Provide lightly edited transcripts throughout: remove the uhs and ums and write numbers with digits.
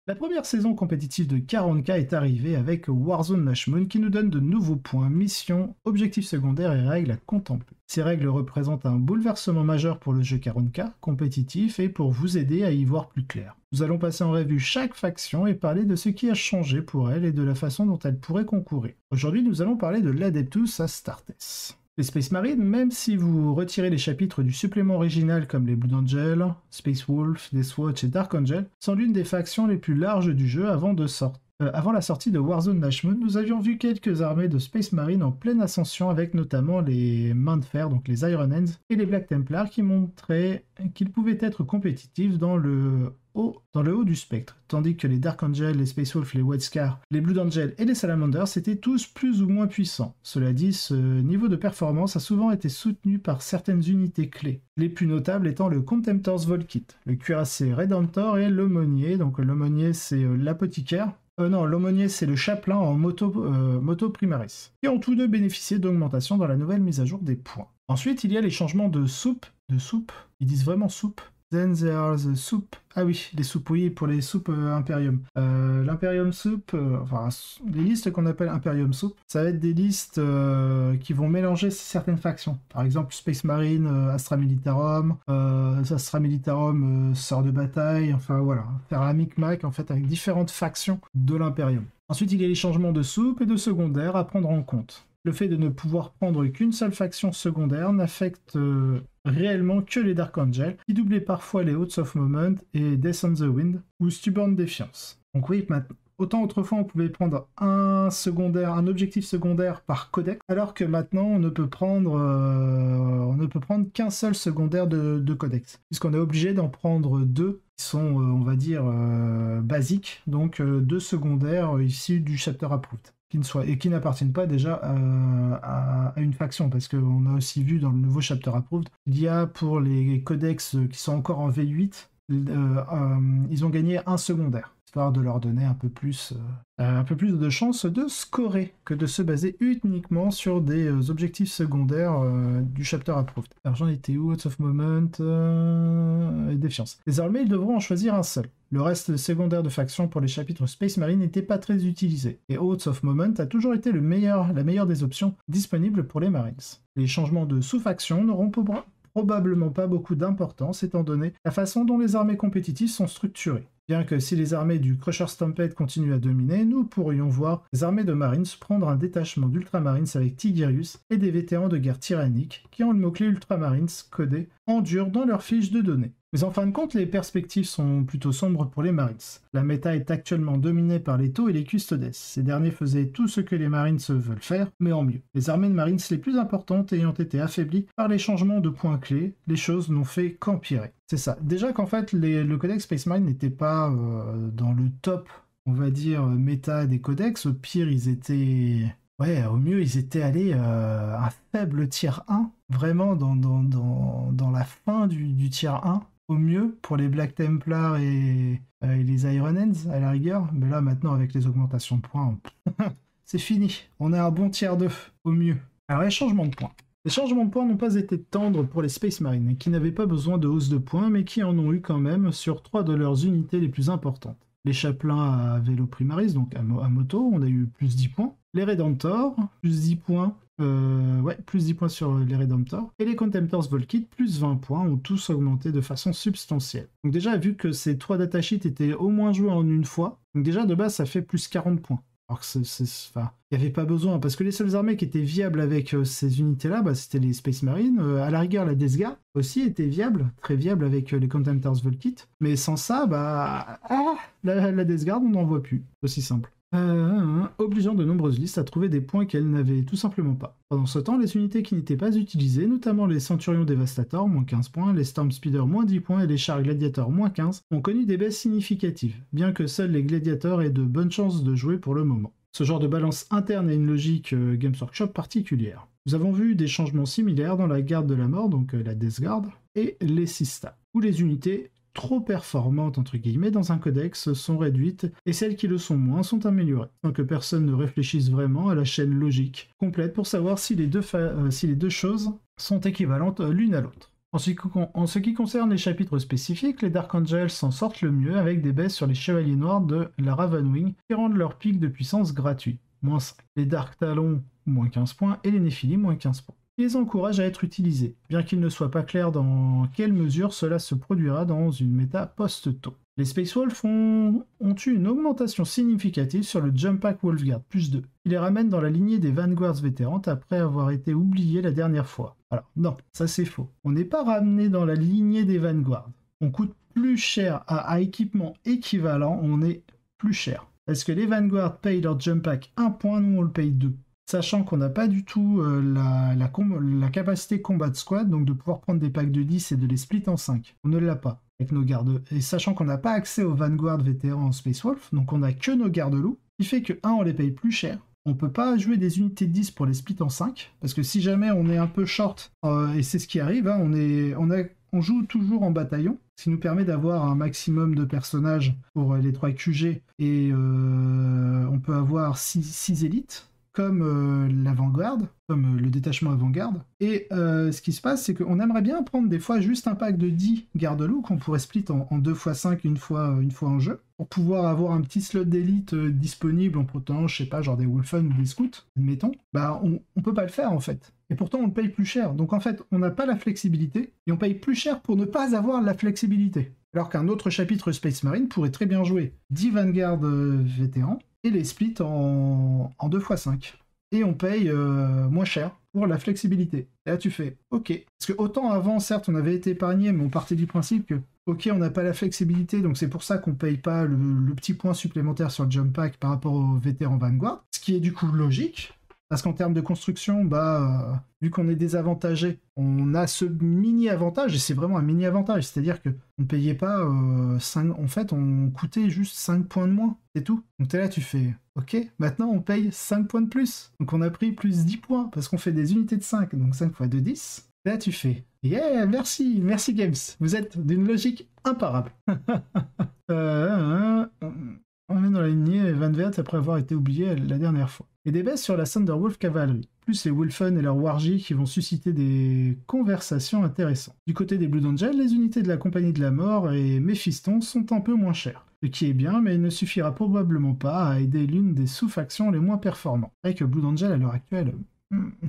La première saison compétitive de 40K est arrivée avec Warzone Lash Moon qui nous donne de nouveaux points, missions, objectifs secondaires et règles à contempler. Ces règles représentent un bouleversement majeur pour le jeu 40K compétitif et pour vous aider à y voir plus clair. Nous allons passer en revue chaque faction et parler de ce qui a changé pour elle et de la façon dont elle pourrait concourir. Aujourd'hui, nous allons parler de l'Adeptus Astartes. Les Space Marines, même si vous retirez les chapitres du supplément original comme les Blood Angel, Space Wolf, Deathwatch et Dark Angel, sont l'une des factions les plus larges du jeu avant la sortie de Warzone Lash Moon. Nous avions vu quelques armées de Space Marines en pleine ascension avec notamment les Mains de Fer, donc les Iron Hands, et les Black Templars qui montraient qu'ils pouvaient être compétitifs dans le haut du spectre, tandis que les Dark Angel, les Space Wolf, les White Scar, les Blood Angel et les Salamanders étaient tous plus ou moins puissants. Cela dit, ce niveau de performance a souvent été soutenu par certaines unités clés, les plus notables étant le Contemptor's Volkit, le cuirassé Redemptor et l'aumônier. Donc l'aumônier c'est l'apothicaire. L'aumônier c'est le chapelain en moto primaris, qui ont tous deux bénéficié d'augmentation dans la nouvelle mise à jour des points. Ensuite, il y a les changements de soupe, ils disent vraiment soupe. Then there are the soup. Ah oui, les soupes, oui, pour les soupes Imperium. L'Imperium Soup, les listes qu'on appelle Imperium Soup, ça va être des listes qui vont mélanger certaines factions. Par exemple, Space Marine, Astra Militarum, Sœur de Bataille, enfin voilà. Faire un micmac en fait avec différentes factions de l'Imperium. Ensuite, il y a les changements de soupe et de secondaire à prendre en compte. Le fait de ne pouvoir prendre qu'une seule faction secondaire n'affecte réellement que les Dark Angel, qui doublaient parfois les Oaths of Moment et Death on the Wind, ou Stubborn Defiance. Donc oui, autant autrefois on pouvait prendre un objectif secondaire par codex, alors que maintenant on ne peut prendre qu'un seul secondaire de codex, puisqu'on est obligé d'en prendre deux qui sont, on va dire, basiques, donc deux secondaires issus du Chapter Approved. Qui n'appartiennent pas déjà à une faction, parce qu'on a aussi vu dans le nouveau Chapter Approved, il y a pour les codex qui sont encore en V8, ils ont gagné un secondaire, histoire de leur donner un peu plus de chances de scorer que de se baser uniquement sur des objectifs secondaires du Chapter Approved. Alors j'en étais où? Out of Moment et Défiance. Désormais, ils devront en choisir un seul. Le reste secondaire de faction pour les chapitres Space Marine n'était pas très utilisé, et Oaths of Moment a toujours été la meilleure des options disponibles pour les Marines. Les changements de sous-faction n'auront probablement pas beaucoup d'importance étant donné la façon dont les armées compétitives sont structurées. Bien que si les armées du Crusher Stampede continuent à dominer, nous pourrions voir les armées de Marines prendre un détachement d'Ultramarines avec Tigerius et des vétérans de guerre tyrannique qui ont le mot-clé Ultramarines codé en dur dans leur fiche de données. Mais en fin de compte, les perspectives sont plutôt sombres pour les Marines. La méta est actuellement dominée par les Tau et les Custodes. Ces derniers faisaient tout ce que les Marines veulent faire, mais en mieux. Les armées de Marines les plus importantes ayant été affaiblies par les changements de points clés, les choses n'ont fait qu'empirer. C'est ça. Déjà qu'en fait, le codex Space Marine n'était pas dans le top, on va dire, méta des codex. Au pire, ils étaient... Ouais, au mieux, ils étaient allés à un faible tier 1, vraiment dans la fin du tier 1. Au mieux pour les Black Templars et les Iron Hands à la rigueur, mais là maintenant avec les augmentations de points, c'est fini. On est à un bon tiers 2 au mieux. Alors les changements de points. Les changements de points n'ont pas été tendres pour les Space Marines, qui n'avaient pas besoin de hausse de points, mais qui en ont eu quand même sur 3 de leurs unités les plus importantes. Les chapelains à vélo primaris, donc à moto, on a eu plus 10 points. Les Redemptors, plus 10 points. Plus 10 points sur les Redemptors. Et les Contemptor's Volkit, plus 20 points, ont tous augmenté de façon substantielle. Donc déjà, vu que ces 3 datasheets étaient au moins joués en une fois, donc déjà de base, ça fait plus 40 points. Alors que il n'y avait pas besoin, parce que les seules armées qui étaient viables avec ces unités-là, c'était les Space Marines. À la rigueur, la Death Guard aussi était viable, très viable avec les Contemptor's Volkit. Mais sans ça, la Death Guard, on n'en voit plus. Aussi simple. Obligeant de nombreuses listes à trouver des points qu'elles n'avaient tout simplement pas. Pendant ce temps, les unités qui n'étaient pas utilisées, notamment les Centurions Devastator, moins 15 points, les Storm Speeder, moins 10 points, et les Chars Gladiators, moins 15, ont connu des baisses significatives, bien que seuls les Gladiators aient de bonnes chances de jouer pour le moment. Ce genre de balance interne a une logique Games Workshop particulière. Nous avons vu des changements similaires dans la Garde de la Mort, donc la Death Guard, et les Sista, où les unités trop performantes entre guillemets dans un codex sont réduites et celles qui le sont moins sont améliorées, sans que personne ne réfléchisse vraiment à la chaîne logique complète pour savoir si les deux choses sont équivalentes l'une à l'autre. En ce qui concerne les chapitres spécifiques, les Dark Angels s'en sortent le mieux avec des baisses sur les Chevaliers Noirs de la Ravenwing qui rendent leur pic de puissance gratuit, -5. Les Dark Talons, -15 points, et les Néphilim, -15 points. Ils les encouragent à être utilisés, bien qu'il ne soit pas clair dans quelle mesure cela se produira dans une méta post-tau. Les Space Wolves ont eu une augmentation significative sur le Jump Pack Wolfguard, +2. Ils les ramènent dans la lignée des Vanguards vétérantes après avoir été oubliés la dernière fois. Alors non, ça c'est faux. On n'est pas ramené dans la lignée des Vanguards. On coûte plus cher à équipement équivalent, on est plus cher. Parce que les Vanguards payent leur Jump Pack 1 point, nous on le paye 2. Sachant qu'on n'a pas du tout la capacité combat de squad, donc de pouvoir prendre des packs de 10 et de les split en 5. On ne l'a pas avec nos gardes. Et sachant qu'on n'a pas accès aux Vanguard vétérans en Space Wolf, donc on n'a que nos gardes-loups, ce qui fait que, on les paye plus cher. On peut pas jouer des unités de 10 pour les split en 5, parce que si jamais on est un peu short, et c'est ce qui arrive, hein, on joue toujours en bataillon, ce qui nous permet d'avoir un maximum de personnages pour les 3 QG, et on peut avoir 6 élites, comme l'avant-garde, comme le détachement avant-garde. Et ce qui se passe, c'est qu'on aimerait bien prendre des fois juste un pack de 10 garde-loups qu'on pourrait split en 2x5 une fois en jeu, pour pouvoir avoir un petit slot d'élite disponible en protégeant, je sais pas, genre des Wolfen ou des Scouts, admettons. Bah, on peut pas le faire en fait. Et pourtant, on le paye plus cher. Donc en fait, on n'a pas la flexibilité, et on paye plus cher pour ne pas avoir la flexibilité. Alors qu'un autre chapitre Space Marine pourrait très bien jouer 10 Vanguard vétérans, et les split en 2x5. Et on paye moins cher pour la flexibilité. Et là tu fais ok. Parce que autant avant, certes, on avait été épargné, mais on partait du principe que ok, on n'a pas la flexibilité, donc c'est pour ça qu'on paye pas le petit point supplémentaire sur le jump pack par rapport aux vétérans Vanguard. Ce qui est du coup logique. Parce qu'en termes de construction, vu qu'on est désavantagé, on a ce mini-avantage, et c'est vraiment un mini-avantage, c'est-à-dire qu'on ne payait pas 5... En fait, on coûtait juste 5 points de moins, c'est tout. Donc t'es là, tu fais, ok, maintenant on paye 5 points de plus. Donc on a pris plus 10 points, parce qu'on fait des unités de 5, donc 5 fois 2, 10. Et là tu fais, yeah, merci Games, vous êtes d'une logique imparable. On est dans la lignée Vanguard après avoir été oublié la dernière fois. Et des baisses sur la Thunderwolf Cavalry, plus les Wolfen et leurs Wargy qui vont susciter des conversations intéressantes. Du côté des Blood Angels, les unités de la Compagnie de la Mort et Méphiston sont un peu moins chères. Ce qui est bien, mais il ne suffira probablement pas à aider l'une des sous-factions les moins performantes. Avec Blood Angel à l'heure actuelle,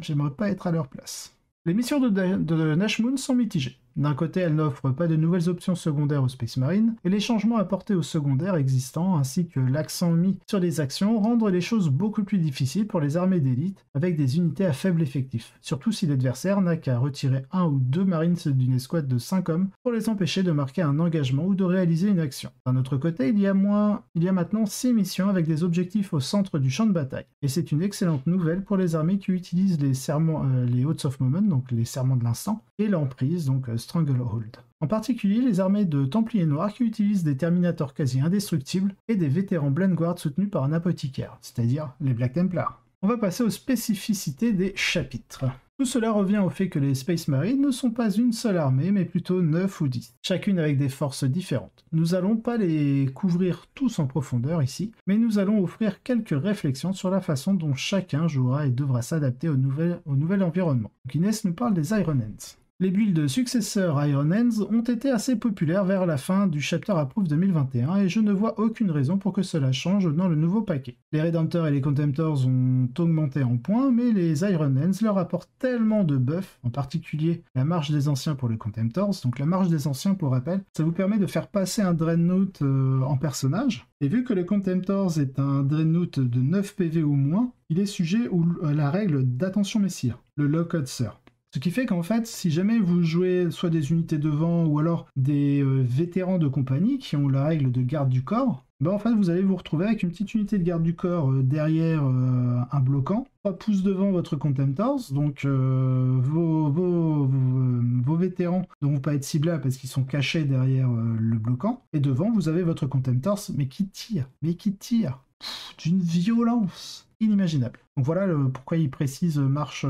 j'aimerais pas être à leur place. Les missions de Nashmoon sont mitigées. D'un côté, elles n'offrent pas de nouvelles options secondaires aux Space Marines, et les changements apportés aux secondaires existants, ainsi que l'accent mis sur les actions, rendent les choses beaucoup plus difficiles pour les armées d'élite, avec des unités à faible effectif, surtout si l'adversaire n'a qu'à retirer 1 ou 2 Marines d'une escouade de 5 hommes pour les empêcher de marquer un engagement ou de réaliser une action. D'un autre côté, il y a maintenant 6 missions avec des objectifs au centre du champ de bataille, et c'est une excellente nouvelle pour les armées qui utilisent les Oaths of Moment, donc les serments de l'instant, et l'emprise, donc Stranglehold. En particulier les armées de Templiers Noirs qui utilisent des Terminators quasi indestructibles et des vétérans Blendguard soutenus par un apothicaire, c'est-à-dire les Black Templars. On va passer aux spécificités des chapitres. Tout cela revient au fait que les Space Marines ne sont pas une seule armée, mais plutôt 9 ou 10, chacune avec des forces différentes. Nous allons pas les couvrir tous en profondeur ici, mais nous allons offrir quelques réflexions sur la façon dont chacun jouera et devra s'adapter au nouvel environnement. Donc Inès nous parle des Iron Hands. Les builds successeurs Iron Hands ont été assez populaires vers la fin du Chapter Approve 2021 et je ne vois aucune raison pour que cela change dans le nouveau paquet. Les Redemptors et les Contemptors ont augmenté en points, mais les Iron Hands leur apportent tellement de buffs, en particulier la marche des anciens pour les Contemptors. Donc la marche des anciens, pour rappel, ça vous permet de faire passer un Dreadnought en personnage. Et vu que le Contemptors est un Dreadnought de 9 PV ou moins, il est sujet à la règle d'attention messire, le Lock Sir. Ce qui fait qu'en fait, si jamais vous jouez soit des unités de vent ou alors des vétérans de compagnie qui ont la règle de garde du corps, en fait vous allez vous retrouver avec une petite unité de garde du corps derrière un bloquant, 3 pouces devant votre Contemptors, donc vos vétérans ne vont pas être ciblés parce qu'ils sont cachés derrière le bloquant, et devant vous avez votre Contemptors, mais qui tire d'une violence inimaginable. Donc voilà pourquoi il précise la marche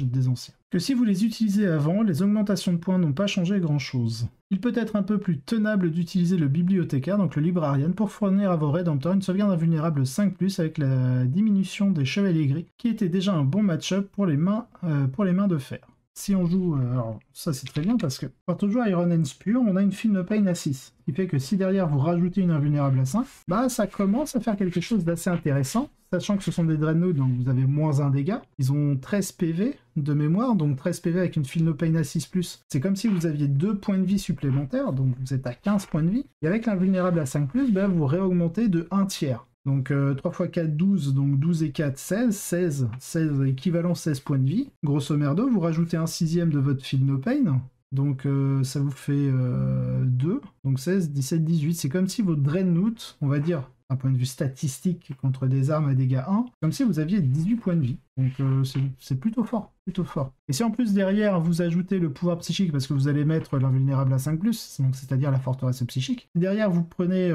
des anciens. Que si vous les utilisez avant, les augmentations de points n'ont pas changé grand chose. Il peut être un peu plus tenable d'utiliser le bibliothécaire, donc le librarian, pour fournir à vos Redemptors une sauvegarde invulnérable 5+, avec la diminution des chevaliers gris, qui était déjà un bon match-up pour les mains de fer. si on joue, alors ça c'est très bien parce que quand on joue Iron Hands pur, on a une Feel No Pain à 6. Ce qui fait que si derrière vous rajoutez une invulnérable à 5, bah ça commence à faire quelque chose d'assez intéressant, sachant que ce sont des Dreadnoughts, donc vous avez moins 1 dégât. Ils ont 13 PV de mémoire, donc 13 PV avec une Feel No Pain à 6+. C'est comme si vous aviez 2 points de vie supplémentaires, donc vous êtes à 15 points de vie. Et avec l'invulnérable à 5+, bah, vous réaugmentez de 1 tiers. Donc 3 x 4, 12, donc 12 et 4, 16, équivalent 16 points de vie. Grosso merdo, vous rajoutez un sixième de votre Feel No Pain, donc ça vous fait 2, donc 16, 17, 18. C'est comme si votre Dreadnought, on va dire, d'un point de vue statistique contre des armes à dégâts 1, comme si vous aviez 18 points de vie. Donc c'est plutôt fort, plutôt fort. Et si en plus derrière vous ajoutez le pouvoir psychique, parce que vous allez mettre l'invulnérable à 5+, donc c'est-à-dire la forteresse psychique, derrière vous prenez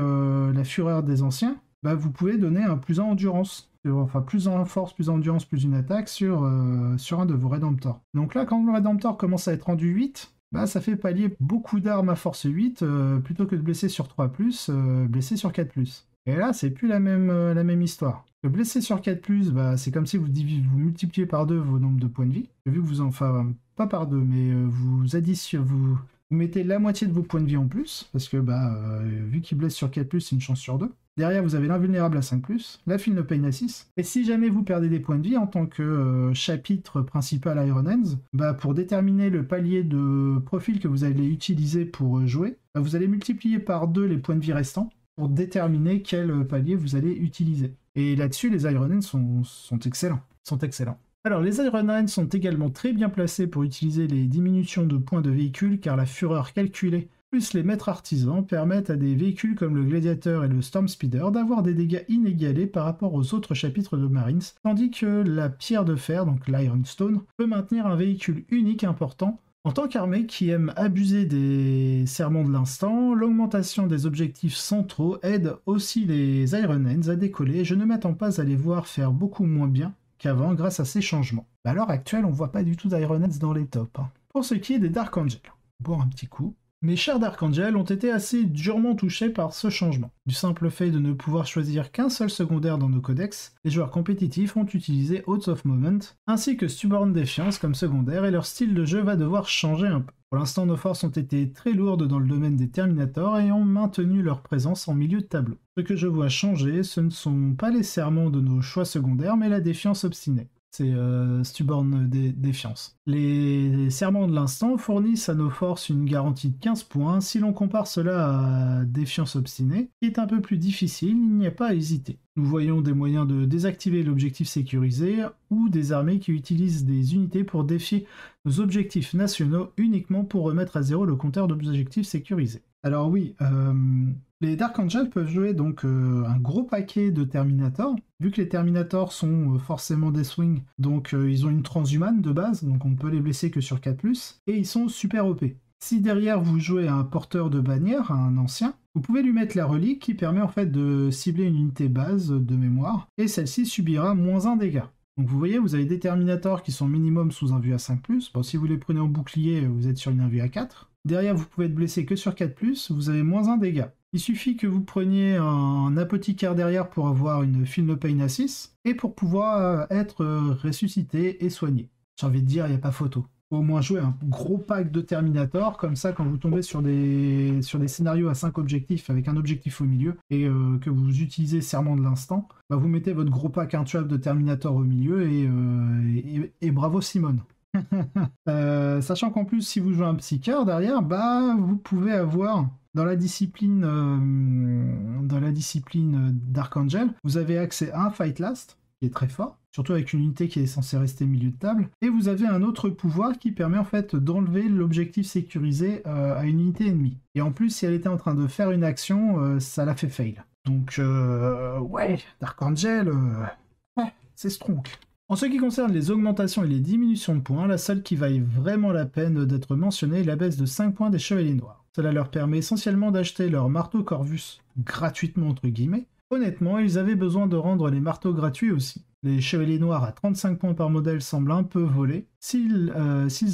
la fureur des anciens, bah, vous pouvez donner un plus 1 endurance. Enfin, plus 1 force, plus 1 endurance, plus une attaque sur un de vos Redemptors. Donc là, quand le Redemptor commence à être rendu 8, bah, ça fait pallier beaucoup d'armes à force 8, plutôt que de blesser sur 3+, blesser sur 4+. Et là, c'est plus la même histoire. Le blesser sur 4+, bah, c'est comme si vous multipliez par 2 vos nombres de points de vie. Vu que vous enfin, pas par 2, mais vous mettez la moitié de vos points de vie en plus, parce que vu qu'il blesse sur 4+, c'est une chance sur 2. Derrière, vous avez l'invulnérable à 5+, la Feel No Pain à 6. Et si jamais vous perdez des points de vie en tant que chapitre principal Iron Hands, bah, pour déterminer le palier de profil que vous allez utiliser pour jouer, bah, vous allez multiplier par 2 les points de vie restants pour déterminer quel palier vous allez utiliser. Et là-dessus, les Iron Hands sont excellents. Alors, les Iron Hands sont également très bien placés pour utiliser les diminutions de points de véhicule, car la fureur calculée plus les maîtres artisans permettent à des véhicules comme le Gladiator et le Storm Speeder d'avoir des dégâts inégalés par rapport aux autres chapitres de Marines, tandis que la pierre de fer, donc l'Iron Stone, peut maintenir un véhicule unique important. En tant qu'armée qui aime abuser des serments de l'instant, l'augmentation des objectifs centraux aide aussi les Iron Hands à décoller, et je ne m'attends pas à les voir faire beaucoup moins bien qu'avant grâce à ces changements. À l'heure actuelle, on voit pas du tout d'Iron Hands dans les tops. Pour ce qui est des Dark Angels, boire un petit coup. Mes chers Dark Angel ont été assez durement touchés par ce changement. Du simple fait de ne pouvoir choisir qu'un seul secondaire dans nos codex, les joueurs compétitifs ont utilisé Oaths of Moment, ainsi que Stubborn Defiance comme secondaire, et leur style de jeu va devoir changer un peu. Pour l'instant, nos forces ont été très lourdes dans le domaine des Terminators et ont maintenu leur présence en milieu de tableau. Ce que je vois changer, ce ne sont pas les serments de nos choix secondaires, mais la défiance obstinée. C'est Stubborn Défiance. Les serments de l'instant fournissent à nos forces une garantie de 15 points. Si l'on compare cela à Défiance obstinée, qui est un peu plus difficile, il n'y a pas à hésiter. Nous voyons des moyens de désactiver l'objectif sécurisé ou des armées qui utilisent des unités pour défier nos objectifs nationaux uniquement pour remettre à zéro le compteur d'objectifs sécurisés. Alors oui, les Dark Angels peuvent jouer donc un gros paquet de Terminators. Vu que les Terminators sont forcément des swings, donc ils ont une transhumane de base, donc on ne peut les blesser que sur 4+, et ils sont super OP. Si derrière vous jouez un porteur de bannière, un ancien, vous pouvez lui mettre la relique qui permet en fait de cibler une unité base de mémoire, et celle-ci subira moins 1 dégât. Donc vous voyez, vous avez des Terminators qui sont minimum sous un vue à 5+. Bon, si vous les prenez en bouclier, vous êtes sur une vue à 4. Derrière, vous pouvez être blessé que sur 4+, vous avez moins 1 dégât. Il suffit que vous preniez un apothicaire derrière pour avoir une Feel No Pain à 6, et pour pouvoir être ressuscité et soigné. J'ai envie de dire, il n'y a pas photo. Faut au moins jouer un gros pack de Terminator, comme ça quand vous tombez sur des scénarios à 5 objectifs, avec un objectif au milieu, et que vous utilisez Serment de l'instant, bah vous mettez votre gros pack intuable de Terminator au milieu, et bravo Simone. Sachant qu'en plus, si vous jouez un psycheur derrière, bah vous pouvez avoir dans la discipline Dark Angel, vous avez accès à un Fight Last qui est très fort, surtout avec une unité qui est censée rester milieu de table, et vous avez un autre pouvoir qui permet en fait d'enlever l'objectif sécurisé à une unité ennemie. Et en plus, si elle était en train de faire une action, ça la fait fail. Donc ouais, Dark Angel, c'est strong. En ce qui concerne les augmentations et les diminutions de points, la seule qui vaille vraiment la peine d'être mentionnée est la baisse de 5 points des Chevaliers Noirs. Cela leur permet essentiellement d'acheter leur marteau Corvus gratuitement entre guillemets. Honnêtement, ils avaient besoin de rendre les marteaux gratuits aussi. Les Chevaliers Noirs à 35 points par modèle semblent un peu volés s'ils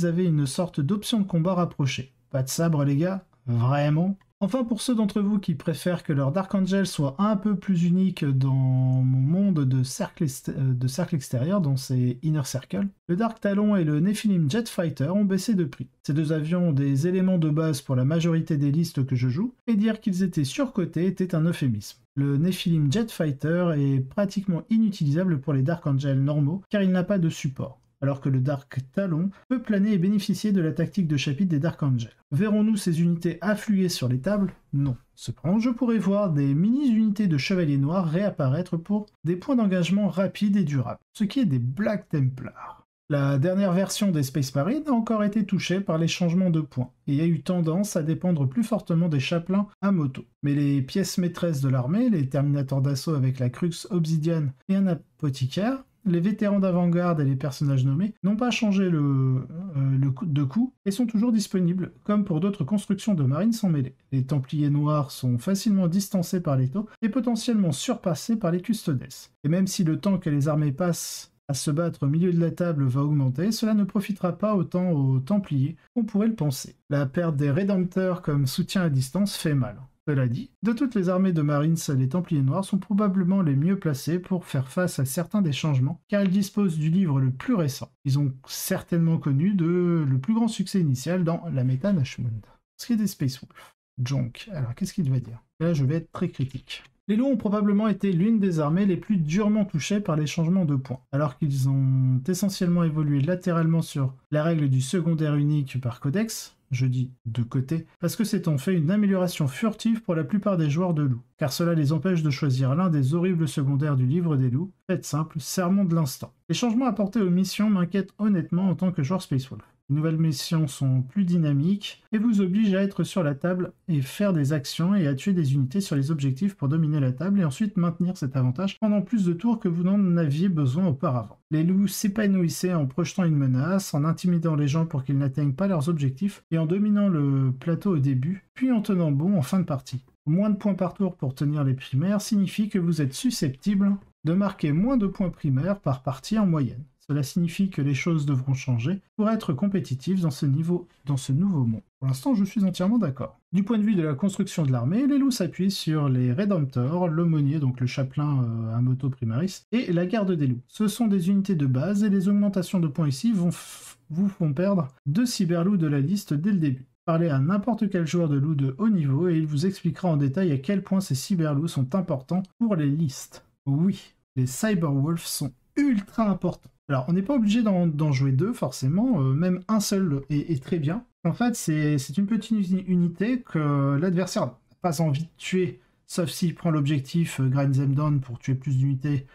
avaient une sorte d'option de combat rapprochée. Pas de sabre les gars, vraiment. Enfin, pour ceux d'entre vous qui préfèrent que leur Dark Angel soit un peu plus unique dans mon monde de cercle extérieur, dont c'est Inner Circle, le Dark Talon et le Nephilim Jet Fighter ont baissé de prix. Ces deux avions ont des éléments de base pour la majorité des listes que je joue, et dire qu'ils étaient surcotés était un euphémisme. Le Nephilim Jet Fighter est pratiquement inutilisable pour les Dark Angel normaux, car il n'a pas de support, alors que le Dark Talon peut planer et bénéficier de la tactique de chapitre des Dark Angel. Verrons-nous ces unités affluer sur les tables? Non. Cependant, je pourrais voir des mini-unités de chevaliers noirs réapparaître pour des points d'engagement rapides et durables, ce qui est des Black Templars. La dernière version des Space Marines a encore été touchée par les changements de points, et a eu tendance à dépendre plus fortement des chapelains à moto. Mais les pièces maîtresses de l'armée, les terminators d'assaut avec la Crux Obsidian et un apothicaire, les vétérans d'avant-garde et les personnages nommés n'ont pas changé de coup et sont toujours disponibles, comme pour d'autres constructions de marines sans mêlée. Les Templiers noirs sont facilement distancés par les taux et potentiellement surpassés par les Custodes. Et même si le temps que les armées passent à se battre au milieu de la table va augmenter, cela ne profitera pas autant aux Templiers qu'on pourrait le penser. La perte des Rédempteurs comme soutien à distance fait mal. Cela dit, de toutes les armées de Marines, les Templiers Noirs sont probablement les mieux placés pour faire face à certains des changements, car ils disposent du livre le plus récent. Ils ont certainement connu le plus grand succès initial dans la méta Nashmund. Ce qui est des Space Wolf. Junk, alors qu'est-ce qu'il va dire? Là, je vais être très critique. Les loups ont probablement été l'une des armées les plus durement touchées par les changements de points, alors qu'ils ont essentiellement évolué latéralement sur la règle du secondaire unique par codex, je dis de côté, parce que c'est en fait une amélioration furtive pour la plupart des joueurs de loups, car cela les empêche de choisir l'un des horribles secondaires du livre des loups, faites simple, sermon de l'instant. Les changements apportés aux missions m'inquiètent honnêtement en tant que joueur Space Wolf. Les nouvelles missions sont plus dynamiques et vous obligent à être sur la table et faire des actions et à tuer des unités sur les objectifs pour dominer la table et ensuite maintenir cet avantage pendant plus de tours que vous n'en aviez besoin auparavant. Les loups s'épanouissaient en projetant une menace, en intimidant les gens pour qu'ils n'atteignent pas leurs objectifs et en dominant le plateau au début, puis en tenant bon en fin de partie. Moins de points par tour pour tenir les primaires signifie que vous êtes susceptible de marquer moins de points primaires par partie en moyenne. Cela signifie que les choses devront changer pour être compétitives dans ce nouveau monde. Pour l'instant, je suis entièrement d'accord. Du point de vue de la construction de l'armée, les loups s'appuient sur les Rédempteurs, l'aumônier, donc le chapelain à moto primaris, et la garde des loups. Ce sont des unités de base et les augmentations de points ici vous font perdre 2 cyberloups de la liste dès le début. Parlez à n'importe quel joueur de loup de haut niveau et il vous expliquera en détail à quel point ces cyberloups sont importants pour les listes. Oui, les cyberwolves sont ultra importants. Alors, on n'est pas obligé d'en jouer 2, forcément, même un seul est très bien. En fait, c'est une petite unité que l'adversaire n'a pas envie de tuer, sauf s'il prend l'objectif grind them down pour tuer plus d'unités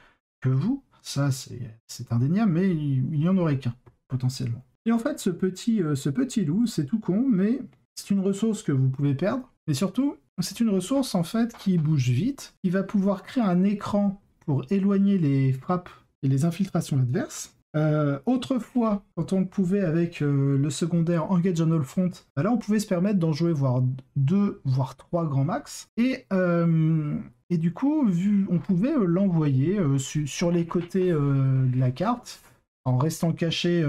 que vous. Ça, c'est indéniable, mais il n'y en aurait qu'un, potentiellement. Et en fait, ce petit loup, c'est tout con, mais c'est une ressource que vous pouvez perdre. Mais surtout, c'est une ressource, en fait, qui bouge vite, qui va pouvoir créer un écran pour éloigner les frappes et les infiltrations adverses. Autrefois, quand on le pouvait avec le secondaire Engage on All Front, là on pouvait se permettre d'en jouer voire 2, voire 3 grands max. Et du coup, on pouvait l'envoyer sur les côtés de la carte, en restant caché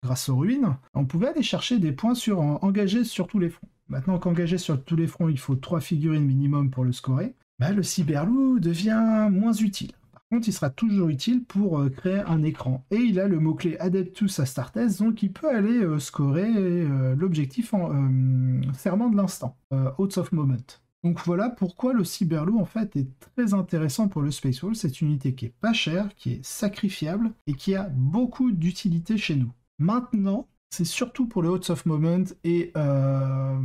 grâce aux ruines. On pouvait aller chercher des points engagés sur tous les fronts. Maintenant qu'engagé sur tous les fronts, il faut 3 figurines minimum pour le scorer. Le cyberloup devient moins utile. Par contre, il sera toujours utile pour créer un écran. Et il a le mot-clé Adeptus Astartes, donc il peut aller scorer l'objectif en serment de l'instant, Oaths of Moment. Donc voilà pourquoi le cyberloup en fait est très intéressant pour le Space Wolf. C'est une unité qui est pas chère, qui est sacrifiable et qui a beaucoup d'utilité chez nous. Maintenant, c'est surtout pour le Oaths of Moment et la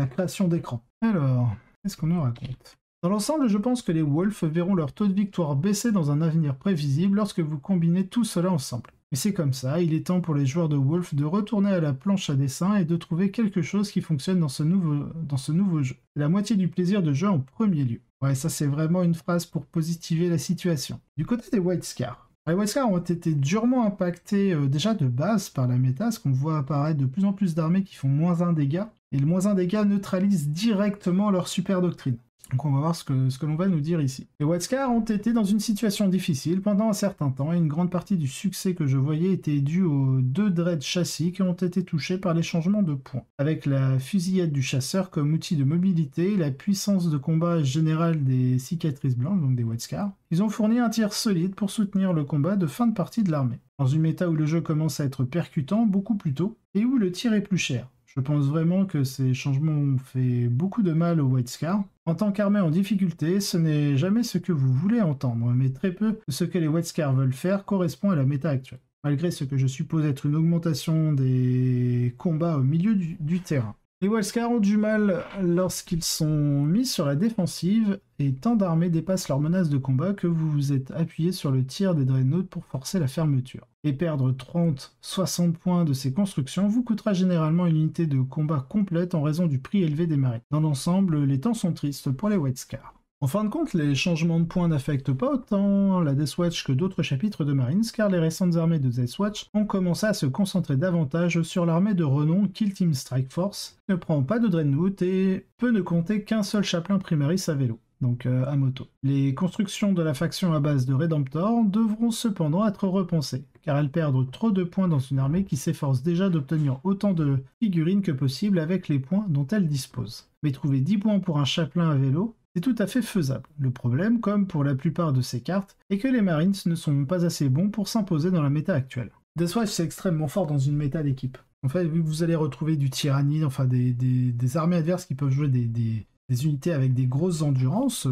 création d'écran. Alors, qu'est-ce qu'on nous raconte ? Dans l'ensemble, je pense que les Wolves verront leur taux de victoire baisser dans un avenir prévisible lorsque vous combinez tout cela ensemble. Mais c'est comme ça, il est temps pour les joueurs de Wolf de retourner à la planche à dessin et de trouver quelque chose qui fonctionne dans ce nouveau jeu. C'est la moitié du plaisir de jeu en premier lieu. Ouais, ça c'est vraiment une phrase pour positiver la situation. Du côté des White Scars. Les White Scars ont été durement impactés déjà de base par la méta, parce qu'on voit apparaître de plus en plus d'armées qui font -1 dégâts, et le -1 dégâts neutralise directement leur super doctrine. Donc on va voir ce que l'on va nous dire ici. Les White Scars ont été dans une situation difficile pendant un certain temps et une grande partie du succès que je voyais était due aux 2 dreads châssis qui ont été touchés par les changements de points. Avec la fusillette du chasseur comme outil de mobilité et la puissance de combat générale des cicatrices blanches, donc des White Scars, ils ont fourni un tir solide pour soutenir le combat de fin de partie de l'armée. Dans une méta où le jeu commence à être percutant beaucoup plus tôt et où le tir est plus cher. Je pense vraiment que ces changements ont fait beaucoup de mal aux White Scars. En tant qu'armée en difficulté, ce n'est jamais ce que vous voulez entendre, mais très peu de ce que les White Scars veulent faire correspond à la méta actuelle, malgré ce que je suppose être une augmentation des combats au milieu du terrain. Les White Scars ont du mal lorsqu'ils sont mis sur la défensive et tant d'armées dépassent leur menace de combat que vous vous êtes appuyé sur le tir des Dreadnoughts pour forcer la fermeture. Et perdre 30-60 points de ces constructions vous coûtera généralement une unité de combat complète en raison du prix élevé des marines. Dans l'ensemble, les temps sont tristes pour les White Scars. En fin de compte, les changements de points n'affectent pas autant la Deathwatch que d'autres chapitres de Marines, car les récentes armées de Deathwatch ont commencé à se concentrer davantage sur l'armée de renom Kill Team Strike Force, qui ne prend pas de Dreadnought et peut ne compter qu'un seul chaplain primaris à vélo, donc à moto. Les constructions de la faction à base de Redemptor devront cependant être repensées, car elles perdent trop de points dans une armée qui s'efforce déjà d'obtenir autant de figurines que possible avec les points dont elle dispose. Mais trouver 10 points pour un chaplain à vélo, c'est tout à fait faisable. Le problème, comme pour la plupart de ces cartes, est que les Marines ne sont pas assez bons pour s'imposer dans la méta actuelle. Deathwatch c'est extrêmement fort dans une méta d'équipe. En fait, vu que vous allez retrouver du Tyrannide, enfin des armées adverses qui peuvent jouer des unités avec des grosses endurances,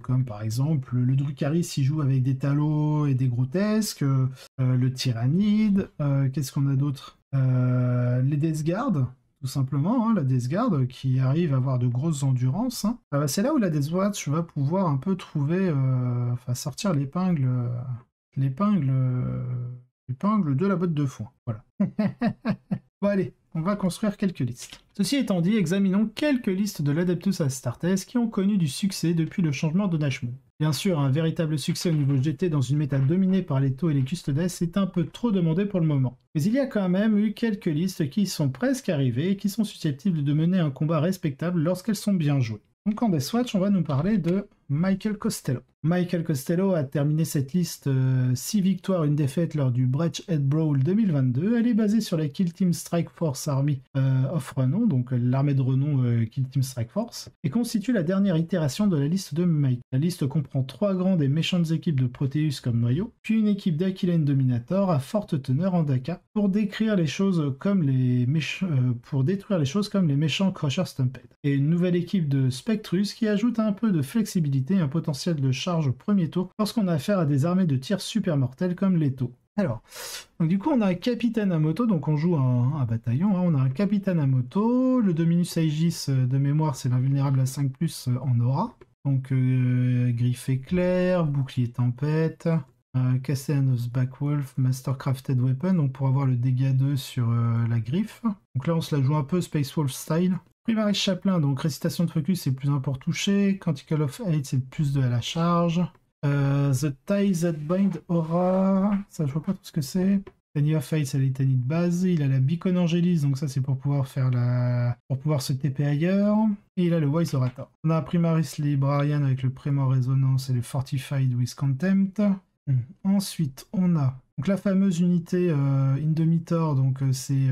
comme par exemple le Drukhari s'il joue avec des Talos et des grotesques, le Tyrannide, qu'est-ce qu'on a d'autre, les Death Guard, tout simplement, hein, la Death Guard qui arrive à avoir de grosses endurances. Hein. C'est là où la Deathwatch va pouvoir un peu trouver, sortir l'épingle de la botte de foin. Voilà. Bon allez, on va construire quelques listes. Ceci étant dit, examinons quelques listes de l'Adeptus Astartes qui ont connu du succès depuis le changement de Nashmoon. Bien sûr, un véritable succès au niveau GT dans une méta dominée par les Tau et les Custodes est un peu trop demandé pour le moment. Mais il y a quand même eu quelques listes qui sont presque arrivées et qui sont susceptibles de mener un combat respectable lorsqu'elles sont bien jouées. Donc en Deathwatch, on va nous parler de Michael Costello. Michael Costello a terminé cette liste 6 victoires, une défaite lors du Breachhead Brawl 2022. Elle est basée sur la Kill Team Strike Force Army of Renom, donc l'armée de renom Kill Team Strike Force, et constitue la dernière itération de la liste de Mike. La liste comprend 3 grandes et méchantes équipes de Proteus comme noyau, puis une équipe d'Aquilaine Dominator à forte teneur en Daka pour détruire les choses comme les méchants Crusher Stampede. Et une nouvelle équipe de Spectrus qui ajoute un peu de flexibilité et un potentiel de charge au premier tour lorsqu'on a affaire à des armées de tir super mortelles comme les Tau. Alors, donc du coup on a un capitaine à moto, donc on joue un bataillon, hein, on a un capitaine à moto, le Dominus Aegis de mémoire c'est l'invulnérable à 5+, en aura, donc griffe éclair, bouclier tempête, Castellanos Backwolf, Mastercrafted Weapon, donc pour avoir le dégât 2 sur la griffe. Donc là on se la joue un peu Space Wolf style. Primaris Chaplain, donc récitation de focus c'est plus 1 pour toucher, Canticle of Hate c'est plus 2 à la charge, The Ties That Bind Aura, ça je vois pas tout ce que c'est, Litany of Hate c'est la litanie de base, il a la Beacon Angelis, donc ça c'est pour pouvoir se TP ailleurs, et il a le Wise Orator. On a un Primaris Librarian avec le Prémort Résonance et le Fortified with Contempt. Ensuite on a donc la fameuse unité Indomitor, donc c'est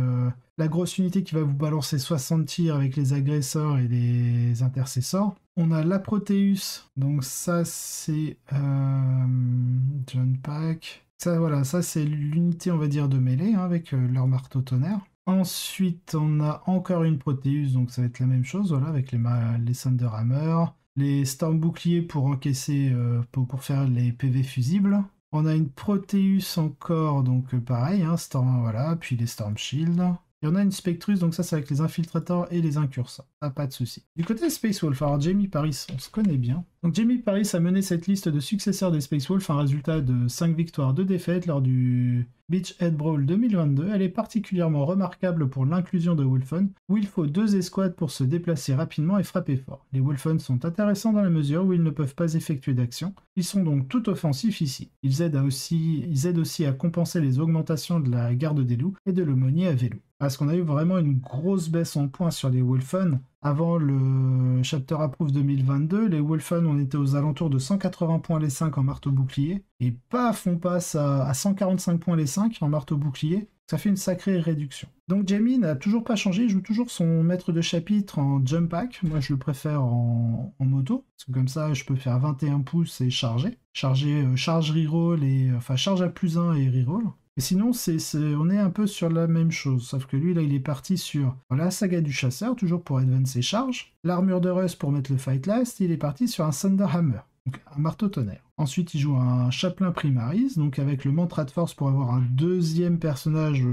la grosse unité qui va vous balancer 60 tirs avec les agresseurs et les intercessors. On a la Proteus, donc ça c'est John Pack. Ça voilà, ça c'est l'unité on va dire de mêlée hein, avec leur marteau tonnerre. Ensuite on a encore une Proteus, donc ça va être la même chose, voilà, avec les Thunderhammer, les Storm Boucliers pour encaisser, pour faire les PV fusibles. On a une Proteus encore, donc pareil, hein, Storm, voilà, puis les Storm Shield. Et on a une Spectrus, donc ça c'est avec les Infiltrators et les Incursors. Ça, pas de souci. Du côté Space Wolf, alors Jamie Paris, on se connaît bien. Donc Jamie Paris a mené cette liste de successeurs des Space Wolf, un résultat de 5 victoires, 2 défaites lors du Beachhead Brawl 2022. Elle est particulièrement remarquable pour l'inclusion de Wolfen, où il faut 2 escouades pour se déplacer rapidement et frapper fort. Les Wolfen sont intéressants dans la mesure où ils ne peuvent pas effectuer d'action. Ils sont donc tout offensifs ici. Ils aident aussi à compenser les augmentations de la garde des loups et de l'aumônier à vélo. Parce qu'on a eu vraiment une grosse baisse en points sur les Wolfen Avant le Chapter Approve 2022, les Wolfen, on était aux alentours de 180 points les 5 en marteau-bouclier. Et paf, on passe à 145 points les 5 en marteau-bouclier. Ça fait une sacrée réduction. Donc Jamie n'a toujours pas changé, il joue toujours son maître de chapitre en jump pack. Moi je le préfère en moto, parce que comme ça je peux faire 21 pouces et charger. Charger, charge reroll et enfin charge à +1 et reroll. Et sinon on est un peu sur la même chose, sauf que lui là il est parti sur la saga du chasseur, toujours pour advance et charge. L'armure de Rust pour mettre le fight last, il est parti sur un Thunder Hammer. Donc un marteau tonnerre. Ensuite, il joue un Chaplain Primaris, donc avec le mantra de force pour avoir un deuxième personnage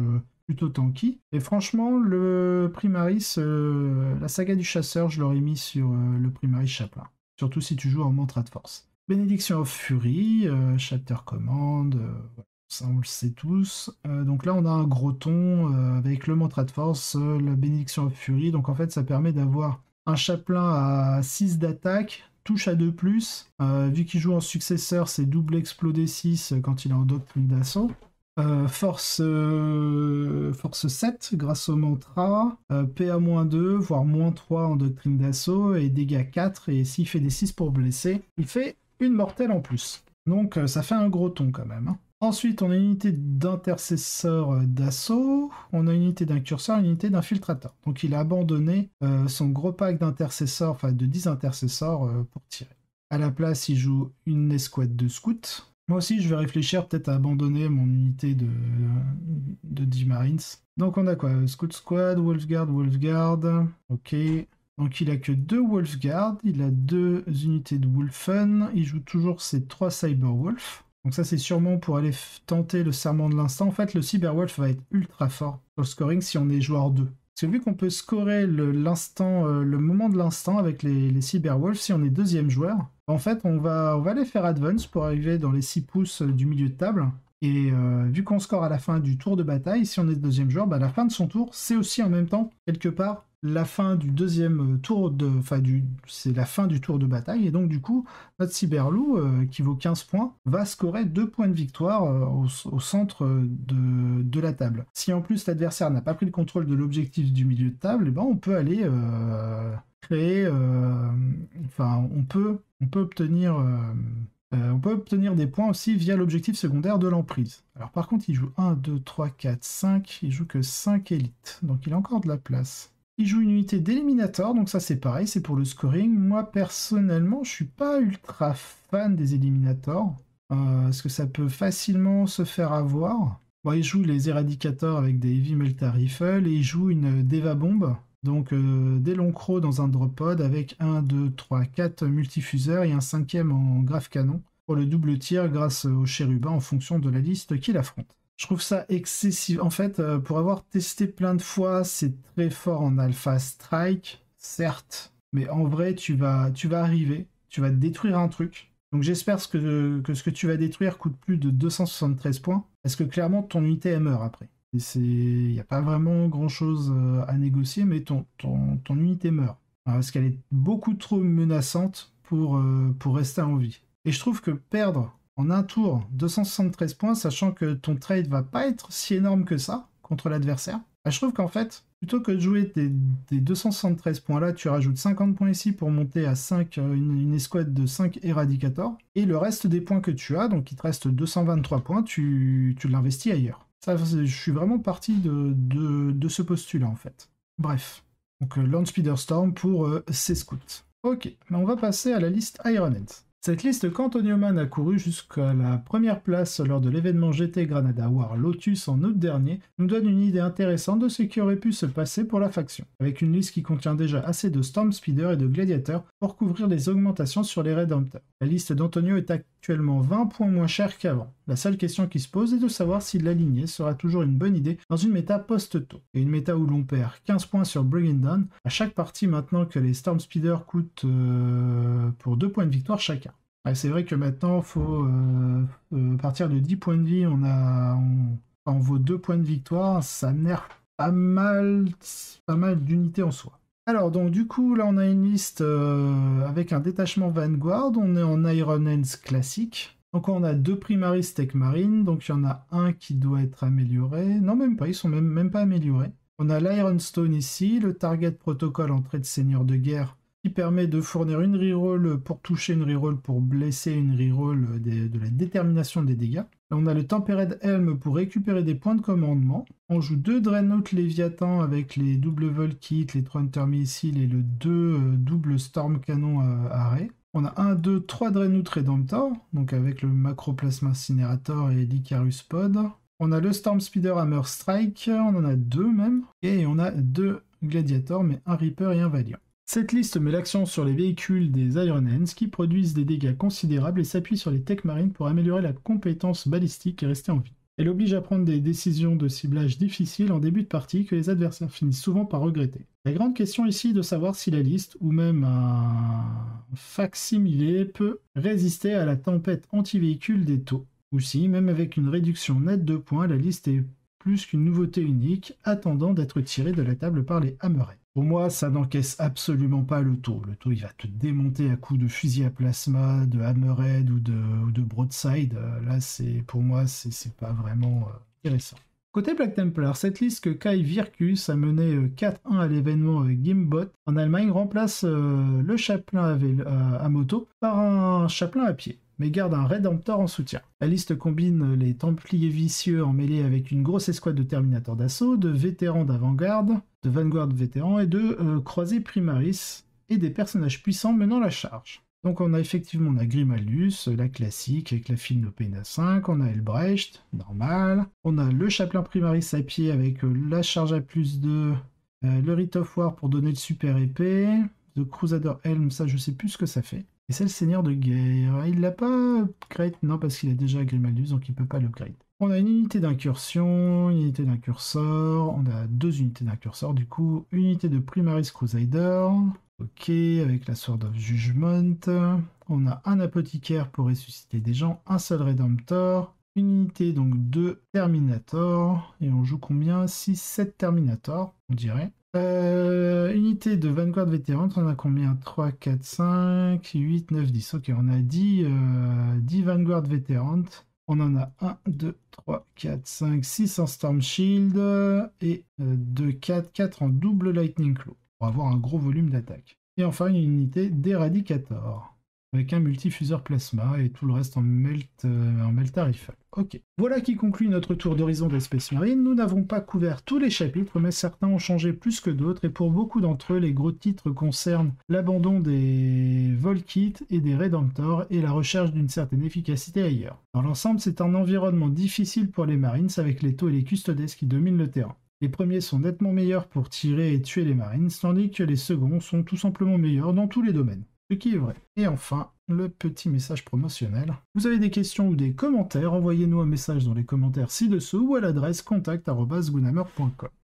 plutôt tanky. Et franchement, le Primaris, la saga du chasseur, je l'aurais mis sur le Primaris Chaplain. Surtout si tu joues en mantra de force. Benediction of Fury, Chapter Command, ça on le sait tous. Donc là, on a un gros ton avec le mantra de force, la Benediction of Fury. Donc en fait, ça permet d'avoir un Chaplain à 6 d'attaque, touche à 2+, vu qu'il joue en successeur, c'est double explo D6 quand il est en doctrine d'assaut. Force 7 grâce au mantra, PA-2, voire -3 en doctrine d'assaut, et dégâts 4, et s'il fait des 6 pour blesser, il fait une mortelle en plus. Donc ça fait un gros ton quand même. Hein. Ensuite, on a une unité d'intercesseur d'assaut, on a une unité d'incurseur, une unité d'infiltrateur. Donc il a abandonné son gros pack d'intercesseurs, enfin de 10 intercesseurs pour tirer. À la place, il joue une escouade de scouts. Moi aussi, je vais réfléchir peut-être à abandonner mon unité de 10 Marines. Donc on a quoi? Scout Squad, Wolfguard, ok. Donc il a que 2 Wolfguard, il a 2 unités de Wolfen, il joue toujours ses 3 Cyberwolf. Donc ça c'est sûrement pour aller tenter le serment de l'instant. En fait le Cyberwolf va être ultra fort sur le scoring si on est joueur 2. Parce que vu qu'on peut scorer le moment de l'instant avec les Cyberwolves si on est deuxième joueur, en fait on va aller faire advance pour arriver dans les 6 pouces du milieu de table. Et vu qu'on score à la fin du tour de bataille, si on est deuxième joueur, la fin de son tour c'est aussi en même temps quelque part la fin du deuxième tour c'est la fin du tour de bataille, et donc du coup notre cyberloup qui vaut 15 points va scorer 2 points de victoire au centre de la table. Si en plus l'adversaire n'a pas pris le contrôle de l'objectif du milieu de table, on peut aller créer on peut obtenir des points aussi via l'objectif secondaire de l'emprise. Alors par contre il joue 1, 2, 3, 4, 5, il joue que 5 élites, donc il a encore de la place. Il joue une unité d'éliminator, donc ça c'est pareil, c'est pour le scoring. Moi personnellement, je suis pas ultra fan des éliminators, parce que ça peut facilement se faire avoir. Bon, il joue les éradicators avec des Heavy Melta Rifle, et il joue une Deva Bomb, donc des longs crocs dans un drop pod avec 1, 2, 3, 4 multifuseurs et un 5e en grave canon pour le double tir grâce au chérubin en fonction de la liste qu'il affronte. Je trouve ça excessif. En fait, pour avoir testé plein de fois, c'est très fort en Alpha Strike, certes, mais en vrai, tu vas arriver, tu vas détruire un truc. Donc j'espère que ce que tu vas détruire coûte plus de 273 points, parce que clairement, ton unité, elle meurt après. Il n'y a pas vraiment grand-chose à négocier, mais ton unité meurt. Parce qu'elle est beaucoup trop menaçante pour rester en vie. Et je trouve que perdre en un tour 273 points, sachant que ton trade va pas être si énorme que ça contre l'adversaire, je trouve qu'en fait, plutôt que de jouer des 273 points là, tu rajoutes 50 points ici pour monter à 5, une escouade de 5 éradicators, et le reste des points que tu as, donc il te reste 223 points, tu l'investis ailleurs. Ça, je suis vraiment parti de ce postulat en fait. Bref, donc Land Speeder Storm pour ces scouts. Ok, mais on va passer à la liste Ironheads. Cette liste qu'Antonio Mann a couru jusqu'à la première place lors de l'événement GT Granada War Lotus en août dernier nous donne une idée intéressante de ce qui aurait pu se passer pour la faction, avec une liste qui contient déjà assez de Storm Speeder et de Gladiators pour couvrir les augmentations sur les Redemptors. La liste d'Antonio est actuellement 20 points moins chère qu'avant. La seule question qui se pose est de savoir si l'aligner sera toujours une bonne idée dans une méta post-taux, et une méta où l'on perd 15 points sur Bring It Down à chaque partie maintenant que les Storm Speeder coûtent pour 2 points de victoire chacun. C'est vrai que maintenant, faut à partir de 10 points de vie, on vaut 2 points de victoire, ça nerf pas mal d'unités en soi. Alors donc du coup là on a une liste avec un détachement Vanguard, on est en Iron Hands classique. Donc on a 2 Primaris Tech Marine, donc il y en a un qui doit être amélioré. Non même pas, ils sont même pas améliorés. On a l'Ironstone ici, le Target Protocol entrée de seigneur de guerre, qui permet de fournir une reroll pour toucher, une reroll pour blesser, une reroll de la détermination des dégâts. Là, on a le Tempered Helm pour récupérer des points de commandement. On joue 2 Dreadnought Léviathan avec les double Volkit, les 3 Hunter Missiles et le 2 double Storm Canon arrêt. On a 1, 2, 3 Dreadnought Redemptor, donc avec le Macroplasma Incinerator et l'Icarus Pod. On a le Storm Speeder Hammer Strike, on en a 2 même. Et on a 2 Gladiators, mais un Reaper et un Valiant. Cette liste met l'accent sur les véhicules des Iron Hands qui produisent des dégâts considérables et s'appuie sur les tech marines pour améliorer la compétence balistique et rester en vie. Elle oblige à prendre des décisions de ciblage difficiles en début de partie que les adversaires finissent souvent par regretter. La grande question ici est de savoir si la liste, ou même un facsimilé, peut résister à la tempête anti-véhicule des taux. Ou si, même avec une réduction nette de points, la liste est plus qu'une nouveauté unique, attendant d'être tirée de la table par les Hammerheads. Pour moi, ça n'encaisse absolument pas le taux. Le taux, il va te démonter à coups de fusil à plasma, de Hammerhead ou de broadside. Là, pour moi, c'est pas vraiment intéressant. Côté Black Templar, cette liste que Kai Virkus a mené 4-1 à l'événement Gimbot en Allemagne remplace le chapelain à moto par un chapelain à pied, mais garde un Redemptor en soutien. La liste combine les Templiers vicieux en mêlée avec une grosse escouade de Terminators d'assaut, de vétérans d'avant-garde, de Vanguard vétérans et de croisés Primaris, et des personnages puissants menant la charge. Donc on a Grimaldus, la classique avec la Philnopena 5, on a Elbrecht, normal, on a le Chapelain Primaris à pied avec la charge à +2, le Rite of War pour donner le super épée, le Crusader Helm, ça je sais plus ce que ça fait. Et c'est le Seigneur de guerre. Il l'a pas upgrade, non, parce qu'il a déjà Grimaldus, donc il peut pas l'upgrade. On a une unité d'incursion, une unité d'incursor, on a 2 unités d'incursor, du coup, une unité de Primaris Crusader, ok, avec la Sword of Judgment. On a un apothicaire pour ressusciter des gens, un seul Redemptor, une unité donc de Terminator, et on joue combien 6, 7 Terminator, on dirait. Unité de Vanguard vétéran, on a combien 3, 4, 5, 8, 9, 10. Ok, on a 10 Vanguard vétéran. On en a 1, 2, 3, 4, 5, 6 en Storm Shield et 2, 4 en double Lightning Claw pour avoir un gros volume d'attaque. Et enfin une unité d'Eradicator avec un multifuseur plasma et tout le reste en Melta Rifle. Ok. Voilà qui conclut notre tour d'horizon des Space Marines. Nous n'avons pas couvert tous les chapitres, mais certains ont changé plus que d'autres, et pour beaucoup d'entre eux, les gros titres concernent l'abandon des Volkit et des Redemptors et la recherche d'une certaine efficacité ailleurs. Dans l'ensemble, c'est un environnement difficile pour les Marines avec les taux et les Custodes qui dominent le terrain. Les premiers sont nettement meilleurs pour tirer et tuer les Marines, tandis que les seconds sont tout simplement meilleurs dans tous les domaines. Ce qui est vrai. Et enfin, le petit message promotionnel. Vous avez des questions ou des commentaires, envoyez-nous un message dans les commentaires ci-dessous ou à l'adresse contact@gunhammer.com.